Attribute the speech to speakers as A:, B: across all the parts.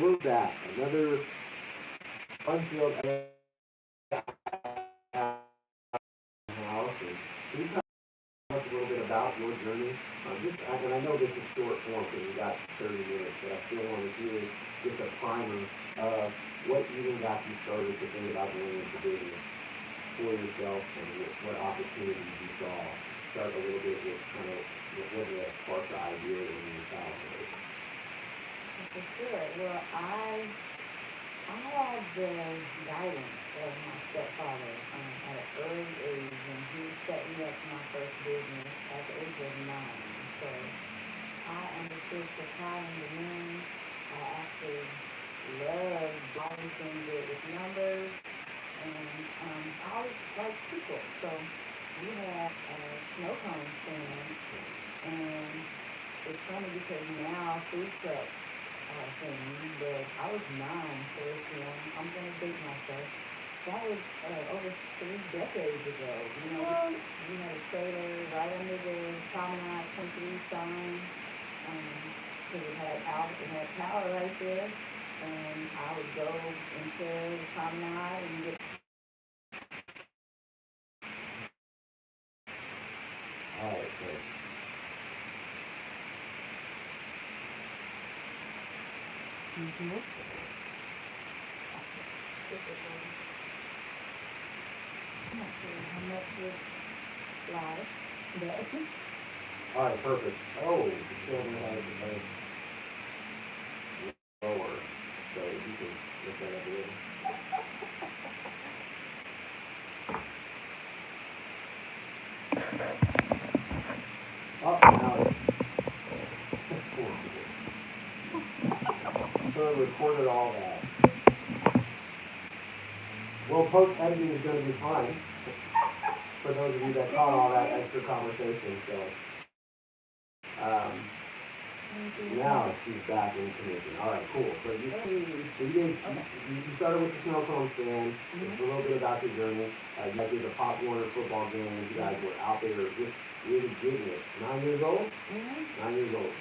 A: we're back. Another fun-filled house. And we talked a little bit about your journey. And I know this is short form because we got 30 minutes, but I still want to hear just a primer of what even got you started to think about going into business for yourself and what opportunities you saw. Start a little bit with kind of what the spark the idea in your childhood.
B: For sure. Well, I had the guidance of my stepfather at an early age, and he set me up for my first business at the age of 9. So I understood supply and demand. I actually loved everything with numbers, and I was like people. So we had a snow cone stand, and it's funny because now food trucks thing, but I was 9, so it's, I'm going to date myself. That was over 3 decades ago. We had a trailer right under the Promenade 23 sign, because it had power right there, and I would go into the Promenade and get.
A: All right, great.
B: Mm-hmm. I'm not sure how much was live, but
A: All right, perfect. Oh, the camera has a lower, so you can look that up a little. Oh, now it's so I recorded all that. Well, post editing is going to be fine for those of you that caught all that extra conversation. So now she's back in commission. All right, cool. So you started with the snow cone stand. Just a little bit about your journey. You guys did the Pop Warner football game. You guys were out there just really getting it. 9 years old? 9 years old.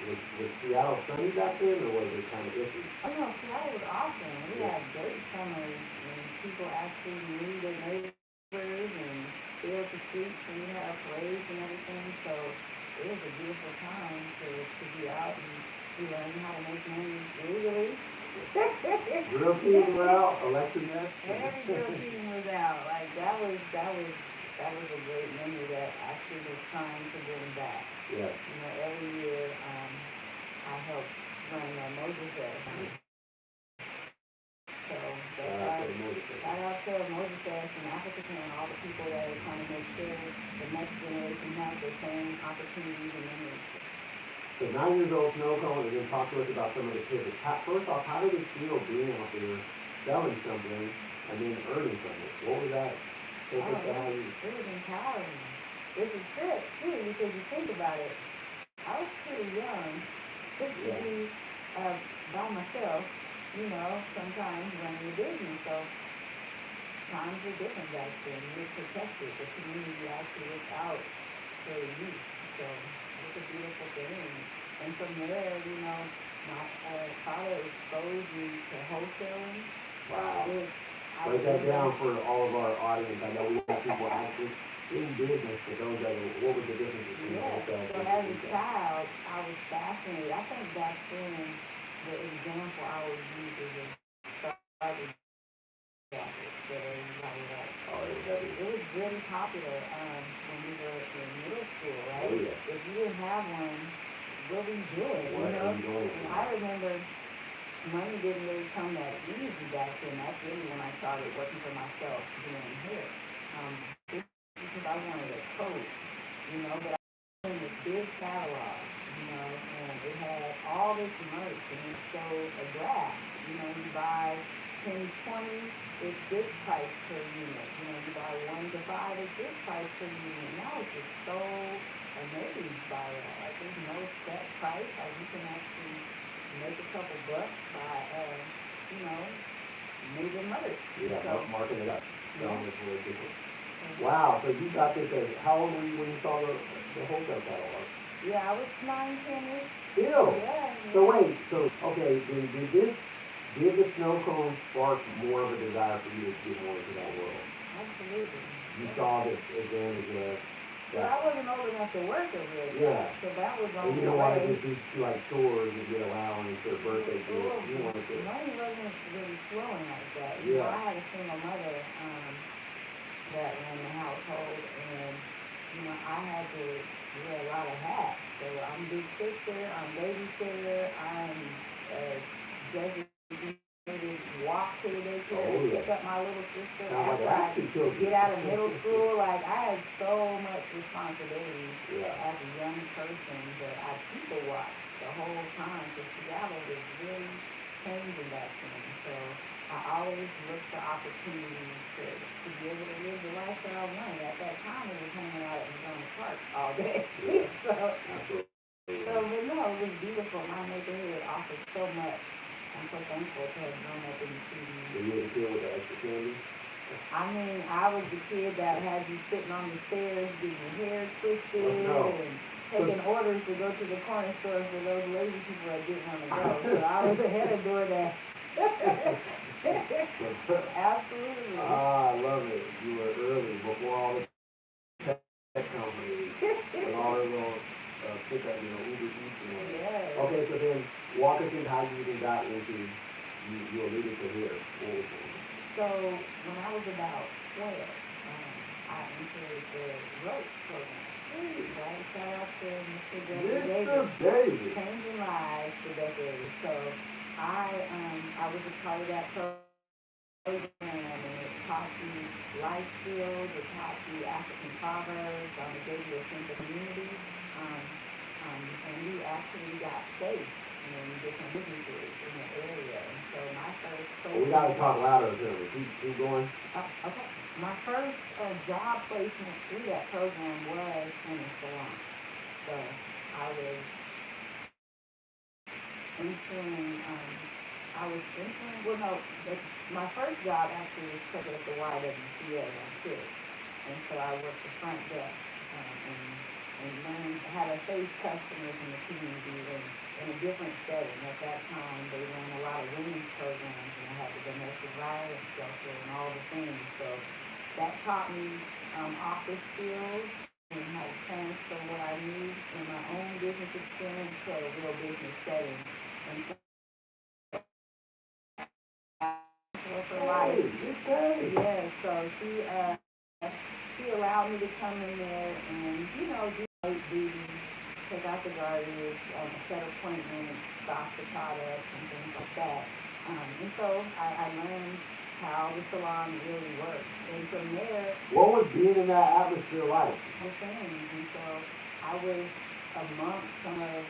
A: Was Seattle sunny back then, or was it kind of iffy?
B: Oh no, Seattle was awesome. We had great summers, and people actually knew their neighbors and filled the streets, and we had parades and everything. So it was a beautiful time to be out, and we learned how to make money legally.
A: Real team were out, election yes.
B: Every real team was out. Like that was a great memory that actually was trying to bring back.
A: Yeah.
B: Every year I helped run Moses Fest. So shout out to Moses Fest and Africa and all the people that are trying to make sure the next generation has the same opportunities and memories.
A: So 9 years old, snow cone, and then talk to us about some of the pivots. First off, how did it feel being out there selling something and then earning from it? What was that?
B: It was empowering. It was good too, because you think about it. I was pretty young, just to be by myself, sometimes running a business. So times were different back then. We were protected. The community actually looked out for the youth. So it's a beautiful thing. And from there, my father exposed me to wholesaling.
A: Wow. Break that down for all of our audience. I know we have people actually in business, for those that are, what was the difference between wholesale
B: and as a child, I was fascinated. I think back then, the example I would use is a starter jacket that everybody liked.
A: Oh,
B: it was really popular when we were in middle school, right?
A: Oh, yeah.
B: If you didn't have one, what were you doing? And I remember money didn't really come that easy back then. That's really when I started working for myself doing hair. Because I wanted a coat, but I was in this big catalog, and it had all this merch, and it showed a graph. You buy 10, 20, it's this price per unit. You buy 1 to 5, it's this price per unit. Now it's just so amazed by that. Like there's no set price. Like you can actually make a couple bucks by, moving merch.
A: Yeah,
B: so,
A: marking it up. Selling it for people. Wow, so you got this how old were you when you saw the wholesale catalog?
B: Yeah, I was 9, 10-ish.
A: Still.
B: Yeah.
A: So wait, okay, then did the snow cone spark more of a desire for you to get more into that world?
B: Absolutely.
A: You
B: Yeah.
A: saw the advantage of
B: But I wasn't old enough to work a real job.
A: Yeah.
B: So that was on
A: and you
B: the
A: don't want to
B: way.
A: just do like chores and get allowance or birthday
B: Well,
A: gifts. You want to.
B: money wasn't really flowing like that. You know,
A: Yeah.
B: I had a single mother that ran the household, and you know, I had to wear a lot of hats. So I'm big sister, I'm babysitter, I'm designated walk to the daycare
A: Oh,
B: and
A: yeah.
B: pick up my little sister
A: Sounds like
B: after
A: an
B: I
A: action children.
B: get out of middle school. Like, I had so much responsibility
A: Yeah.
B: as a young person that I people watched the whole time, because Seattle was really changing back then. So I always looked for opportunities to be able to live the lifestyle I wanted. At that time, it was hanging out at McDonald Park all day.
A: Yeah.
B: so,
A: Absolutely.
B: but no, it was beautiful. My neighborhood offered so much. I'm so thankful to have grown up in the city.
A: So you were the kid with the extra candy?
B: I mean, I was the kid that had you sitting on the stairs getting your hair twisted
A: no.
B: and taking orders to go to the corner store for those lazy people that didn't want to go. So I was ahead of doing that. Absolutely.
A: Ah, I love it. You were early before all the tech companies and all their little pickup, Uber Eats and all that.
B: Yes.
A: Okay, so then walk us into how you even got into, you alluded to here. What was it?
B: So when I was about 12, I entered the rope program. Right? Shout out to Mr. Davis.
A: Davis.
B: Changing lives for decades. So I was a part of that program, and it taught you life skills, it taught you African proverbs, it gave you a sense of community, and we actually got safe in different businesses in the area. And so my first
A: Well, we got to talk louder, Jeremy. Keep going.
B: okay. My first job placement through that program was in a salon. So I was my first job actually was covered at the YWCA on Kids. And so I worked the front desk and learned how to face customers in the community in a different setting. At that time, they ran a lot of women's programs, and I had the domestic violence shelter and all the things. So that taught me office skills and how to transfer what I knew in my own business experience to a real business setting. And so for life. Yeah, so she allowed me to come in there and, do late duties, take out the garbage, set appointments, stock the products, and things like that. And so I learned how the salon really works. And from there,
A: what was being in that atmosphere like?
B: the things. And so I was amongst some of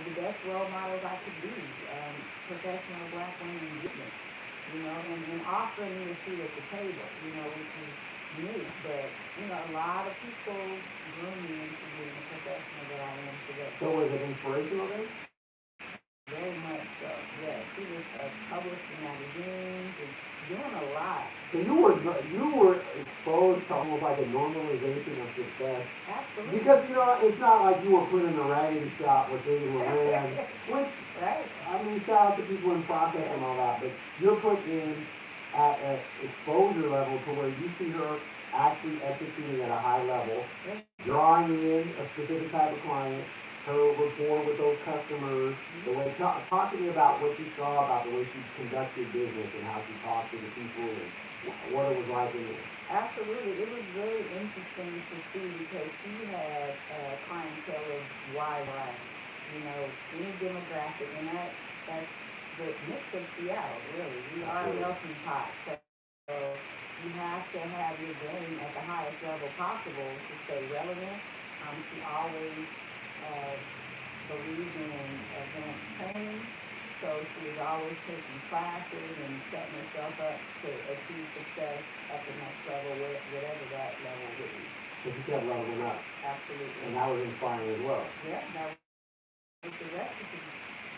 B: the best role models I could be, professional black women in business, and offering me a seat at the table, which is new. But, a lot of people grew me into being the professional that I am today.
A: So was it inspirational then?
B: Very much so, yes. She was published in magazines and doing a lot.
A: So you were exposed to almost like a normalization of success.
B: Absolutely.
A: Because, it's not like you were put in a raggedy shop where things were ran, which,
B: right.
A: I mean, shout out to people in process and all that, but you're put in at an exposure level to where you see her actually executing at a high level, drawing in a specific type of client, her rapport with those customers, the way, talk to me about what you saw about the way she conducted business and how she talked to the people and what it was like in there.
B: Absolutely. It was very interesting to see because she had a clientele of wide variety, any demographic, and that's the mix of Seattle, really. We are a melting pot, so you have to have your game at the highest level possible to stay relevant. She always believed in advanced training, so she was always taking classes and setting herself up to achieve success at the next level, whatever that level would be.
A: So she kept leveling up.
B: Absolutely.
A: And that was inspiring as well.
B: Yeah, that was the recipe.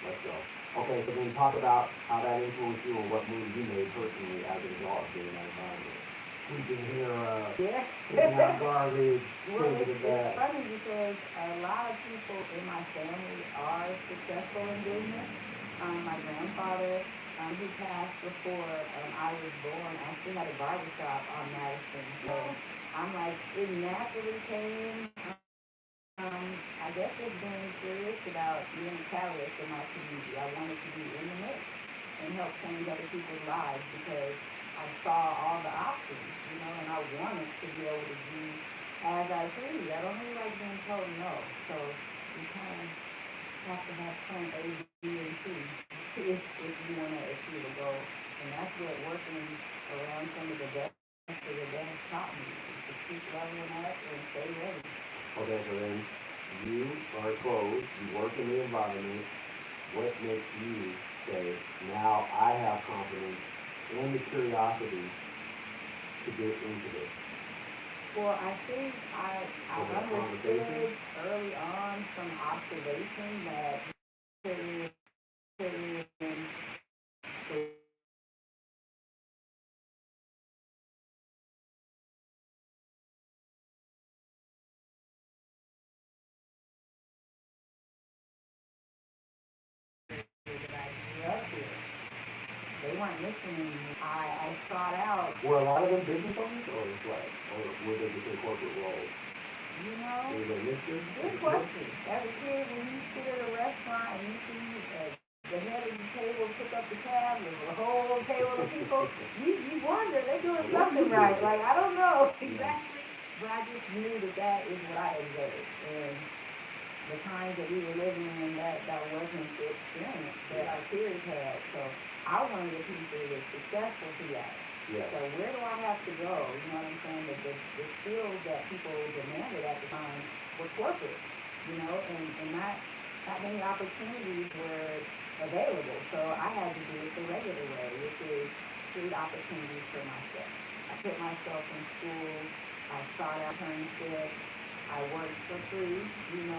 A: Let's go. Okay, so then talk about how that influenced you and what moves you made personally as a result of being in that environment. Sweeping hair up, taking out garbage,
B: Well,
A: taking it back.
B: it's funny because a lot of people in my family are successful in business. My grandfather, who passed before I was born, actually had a barbershop on Madison. So I'm like, it naturally came. I guess I've been curious about being a catalyst in my community. I wanted to be in the mix and help change other people's lives because I saw all the options, and I wanted to be able to be as I please. I don't really like being told no. So you kind of have to have plan A, B, and C if you want to achieve a goal. And that's what working around some of the best of the best taught me, is to keep leveling up and stay ready.
A: Okay, so then you are exposed, you work in the environment. What makes you say, now I have confidence and the curiosity to get into this?
B: Well, I think I
A: Was it a
B: understood
A: conversation?
B: early on from observation that putting in the that I grew up with, they weren't listening. I sought out,
A: Were a lot of them business owners or what? Or were they just in corporate roles? Was it a mixture?
B: good question. As a kid, when you sit at a restaurant and you see the head of the table pick up the tab, there's a whole table of people, you wonder, they're doing something right. Like, I don't know exactly, but I just knew that is what I observed. And the times that we were living in, that wasn't the experience that our peers had. So I wanted a piece that was successful to that.
A: Yeah.
B: So where do I have to go? You know what I'm saying? The skills that people demanded at the time were corporate, and not many opportunities were available. So I had to do it the regular way, which is create opportunities for myself. I put myself in school. I sought out internships. I worked for free, and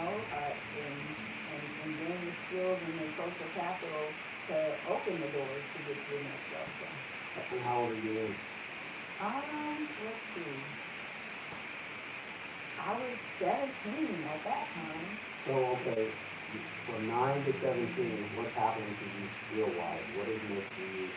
B: gain the skills and the social capital to open the doors to get to the next level.
A: And how old are you then?
B: Let's see. I was 17 at that time.
A: So, okay, from 9 to 17, what's happening to you skill-wise? What is making you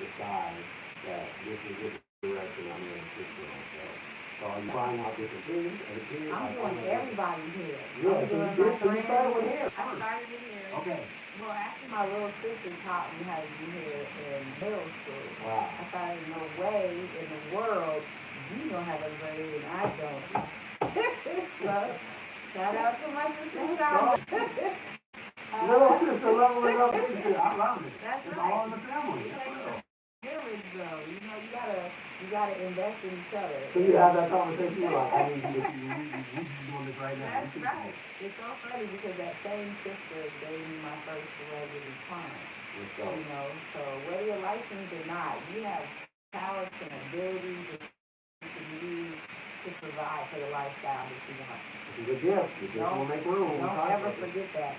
A: decide that this is the direction I'm going to push for myself? So are you trying out different things as a kid?
B: I'm doing everybody here.
A: Yeah,
B: I'm
A: so
B: doing
A: you
B: my
A: did, so you started with
B: friends.
A: hair.
B: I started with hair.
A: Okay.
B: Well, actually, my little sister taught me how to do hair in middle school.
A: Wow.
B: I thought there's no way in the world you know how to braid and I don't. So, shout out to my sister Shama.
A: Little sister leveling up big sister. I love it.
B: That's
A: It's
B: right.
A: all in the family. That's real.
B: Village though, you gotta invest in each other.
A: So you have that conversation, you're like, I need you to we doing this right now.
B: That's right. It's so funny because that same sister gave me my first celebrity client.
A: Let's go.
B: So whether you're licensed or not, you have talents and abilities that you can use to provide for the lifestyle that you want.
A: It's a gift. You just want to make room.
B: Don't ever forget that,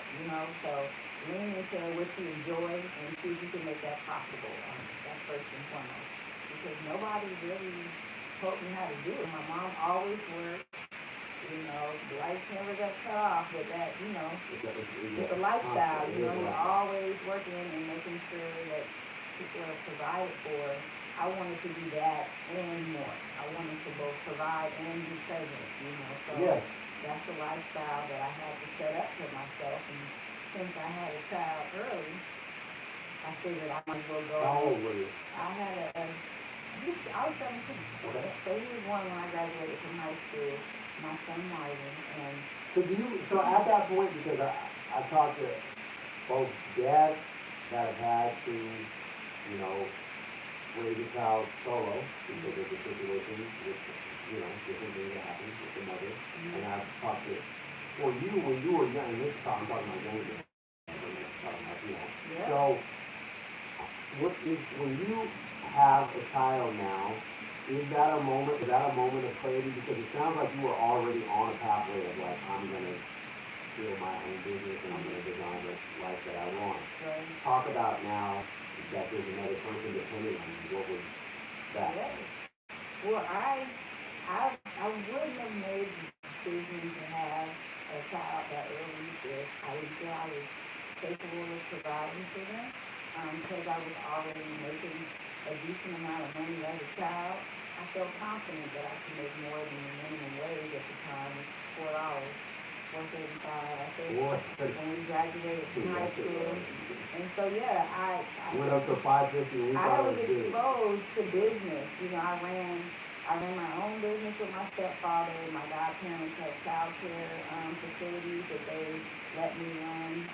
B: so lean into what you enjoy and see if you can make that possible. That's first and foremost. Because nobody really taught me how to do it. My mom always worked, the lights never got cut off, but that, it's a lifestyle, you're always working and making sure that people are provided for. I wanted to do that and more. I wanted to both provide and be present, so
A: Yes.
B: that's the lifestyle that I had to set up for myself. And since I had a child early, I figured I might as well go.
A: How old were you?
B: I was 17.
A: Okay.
B: So he was one when I graduated from high school, my son Marvin, and
A: So at that point, because I talked to both dads that have had to, raise a child solo because of the situation with, different things that happen with the mother. And I've talked to, for you, when you were young, this is how I'm talking about younger,
B: yeah.
A: So, when you have a child now, is that a moment of clarity? Because it sounds like you were already on a pathway of like, I'm gonna build my own business and I'm gonna design the life that I want.
B: Right.
A: Talk about now that there's another person depending on you. What was that?
B: Yeah. Well, I wouldn't have made the decision to have out that early that I didn't feel I was capable of providing for them, because I was already making a decent amount of money as a child. I felt confident that I could make more than the minimum wage at the time, which was $4, $4.35, I think,
A: Boy,
B: when we graduated from high
A: that's it,
B: school.
A: right?
B: And so, yeah, I
A: Went up to 550 and we
B: I
A: thought
B: was
A: it was big.
B: exposed to business. You know, I ran my own business with my stepfather. My godparents had child care facilities that they let me run.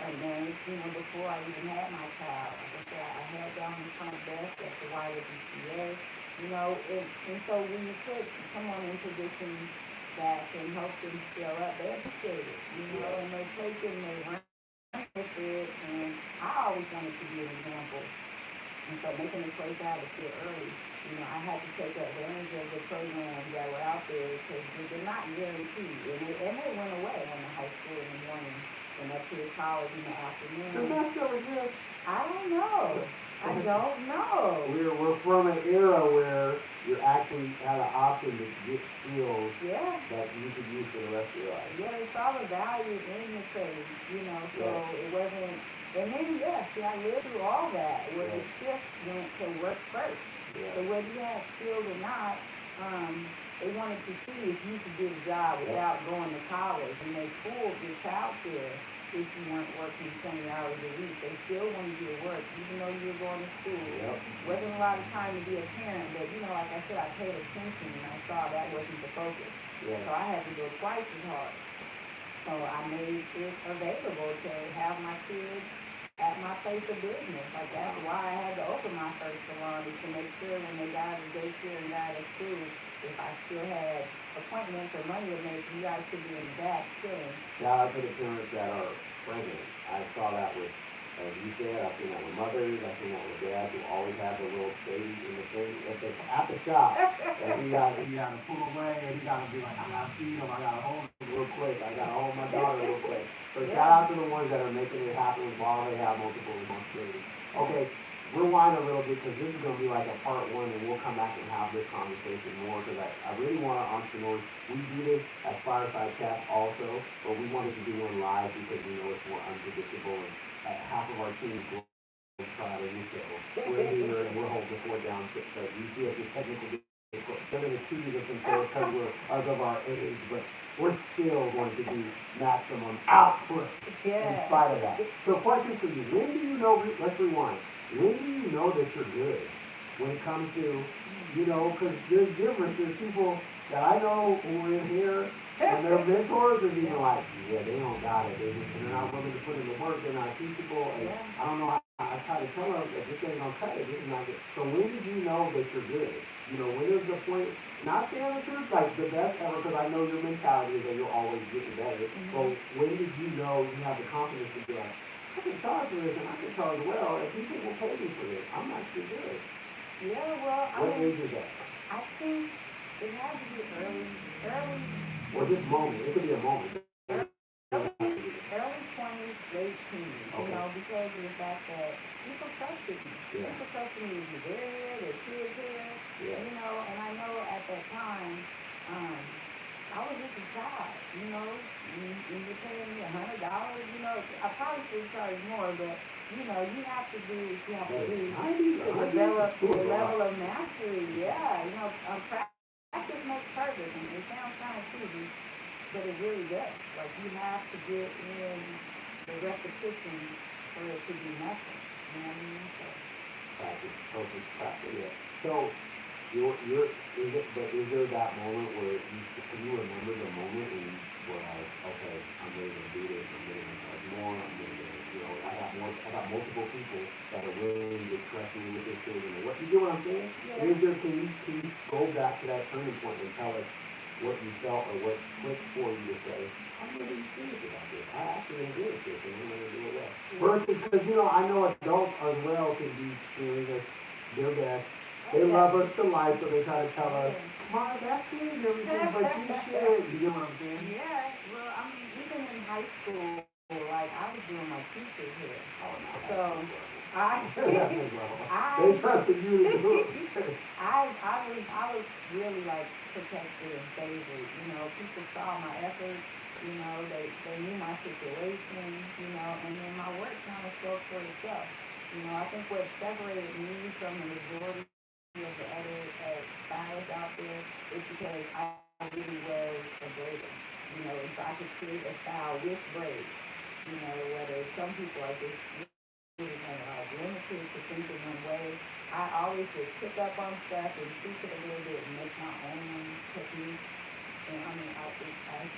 B: And then, you know, before I even had my child, like I said, I had down the front desk at the YWCA. You know, and so when you put someone in positions that can help them scale up, they appreciate it. You know, and they take it and they run with it. And I always wanted to be an example. And so making the choice out of here early, you know, I had to take advantage of the programs that were out there because they're not guaranteed. And they went away in the high school in the morning and up to the college in the afternoon.
A: Does that still exist?
B: I don't know. I don't know.
A: We're from an era where you actually had an option to get skills
B: Yeah.
A: that you could use for the rest of your life.
B: Yeah, they saw the value in the trade, you know, so it wasn't, and then, yeah, see, I lived through all that, where the shift went to work first. So whether you had skills or not, they wanted to see if you could get a job without going to college, and they pulled your child care if you weren't working 20 hours a week. They still wanted you to work, even though you were going to school. Wasn't a lot of time to be a parent, but, you know, like I said, I paid attention, and I saw that wasn't the focus. So I had to go twice as hard. So I made it available to have my kids at my place of business. Like, that's why I had to open my first salon, is to make sure when they got out of daycare and got out of school, if I still had appointments or money to make, you guys could be in the back chilling.
A: Shout out to the parents that are pregnant. I saw that with, as you said, I've seen that with mothers, I've seen that with dads who always have the little stage in the thing at the shop. And he got to pull away and he got to be like, I got to feed him, I got to hold him real quick, I got to hold my daughter real quick. So shout out to the ones that are making it happen while they have multiple responsibilities. Okay, rewind a little bit because this is going to be like a part one and we'll come back and have this conversation more because I really want our entrepreneurs, we do this as Fireside Chat also, but we wanted to do one live because we know it's more unpredictable and half of our team will try to resell. We're here and we're holding the fort down so you see us with technical difficulties. They're going to keep us until because of our age, but we're still going to do maximum output in spite of that. So question for you, when do you know, let's rewind, when do you know that you're good? When it comes to, you know, because there's difference. There's people that I know who are in here and their mentors are even like, yeah, they don't got it. They're not willing to put in the work. They're not teachable. And I don't know. I try to tell them that this ain't gonna cut it. This is not good. So when did you know that you're good? You know, when is the point? Not saying the truth, like the best ever, because I know your mentality is that you're always getting better. So when did you know you have the confidence to be like, I can charge for this and I can charge well, and people will pay me for this. I'm actually good.
B: Yeah, well,
A: What age is that?
B: I think it has to be early.
A: Or just moment. It could be a moment.
B: Early 20s, late teens, you know, because of the fact that people trusted me. People trusted me with their hair, their kids' hair, you know, and I know at that time, I was just a child, you know, and you're paying me $100, you know, I probably should charge more, but, you know, you have to do what you have to do to develop your level of mastery, you know, practice makes perfect, and it sounds kind of cheesy, but it really does. Like, you have to get in the repetition for it to be nothing, you know what I mean? So,
A: Practice, So, is there that moment where can you remember the moment when you were like, okay, I'm ready to do this, I'm ready to charge more, I'm ready to, you know, I got multiple people that are willing to trust me with this thing, and what, you get what I'm saying? Can you go back to that turning point and tell us what you felt or what clicked for you to say, I'm really serious about this, I actually am good at this, and I'm going to do it well. Versus, because, you know, I know adults as well can be doing this, their best. They love us to life, so they try to tell us, come on, that's good and everything, but you should. You get what I'm saying?
B: Yeah, well, I mean, even in high school, like I was doing my teacher's hair.
A: Oh, no.
B: So,
A: That's
B: I,
A: next level.
B: I,
A: They trusted you to do it.
B: I was really like protected and favored. You know, people saw my efforts. You know, they knew my situation. You know, and then my work kind of spoke for itself. You know, I think what separated me from the majority of the other stylists out there is because I really was a braider. You know, if I could create a style with braids, you know, whether some people are just really kind of like limited to thinking one way. I always just pick up on stuff and tweak it a little bit and make my own technique. And I mean, I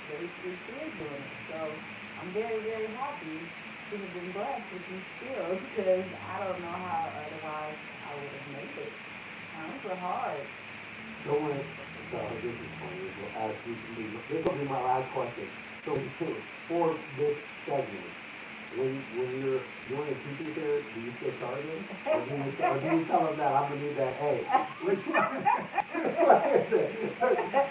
B: basically still doing it. So I'm very, very happy to have been blessed with these skills because I don't know how otherwise I would have made it. Times were hard.
A: So when, so this is funny, this will ask you, this will be my last question. So for this segment, when you're doing a teaching there, do you still charge them? Or do you tell them that I'm gonna need that A? Which one? Like I said,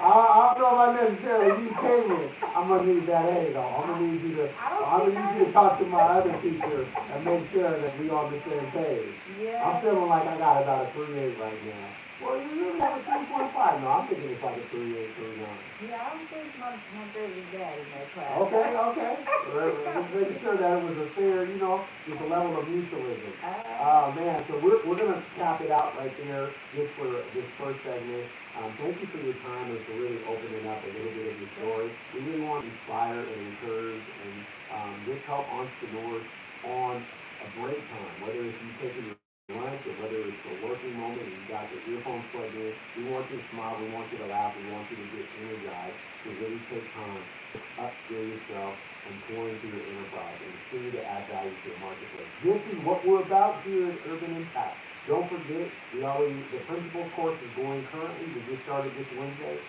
A: I don't know if I necessarily need catering. I'm gonna need that A though. I'm gonna need you to,
B: I don't
A: I'm
B: think
A: gonna need you to talk to my other teacher and make sure that we on the same page. I'm
B: Yeah.
A: feeling like I got about a 3.8 right now. Well, you really have a 3.5. No, I'm thinking it's like a 3.8, 3.9.
B: Yeah, I don't think my grade is bad in that class.
A: Okay, okay. Just making sure that it was a fair, just a level of mutualism. Man, so we're gonna cap it out right there just for this first segment. Thank you for your time and for really opening up a little bit of your story. We really want to inspire and encourage and just help entrepreneurs on a break time, whether it's you taking your lunch or whether it's a working moment and you got your earphones plugged in. We want you to smile, we want you to laugh, we want you to get energized, to really take time to upskill yourself and pour into your enterprise and continue to add value to the marketplace. This is what we're about here at Urban Impact. Don't forget, the principal course is going currently. We just started this Wednesday.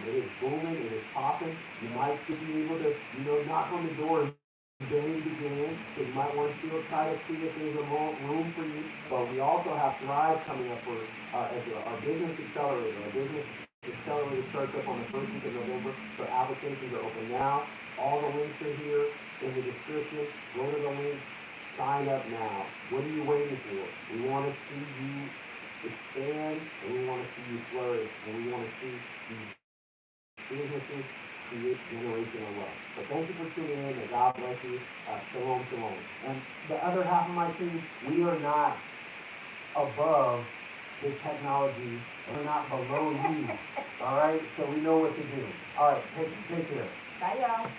A: It is booming, it is popping. You might be able to, knock on the door and day began, so you might want to still try to see if there's a room for you. But we also have Thrive coming up for as our business accelerator. Our business accelerator starts up on the first week of November. So applications are open now. All the links are here in the description. Go to the link. Sign up now. What are you waiting for? We want to see you expand, and we want to see you flourish, and we want to see these businesses create generational wealth. So thank you for tuning in, and God bless you. Shalom, shalom. And the other half of my team, we are not above the technology, and we're not below you. All right? So we know what to do. All right, take care.
B: Bye, y'all.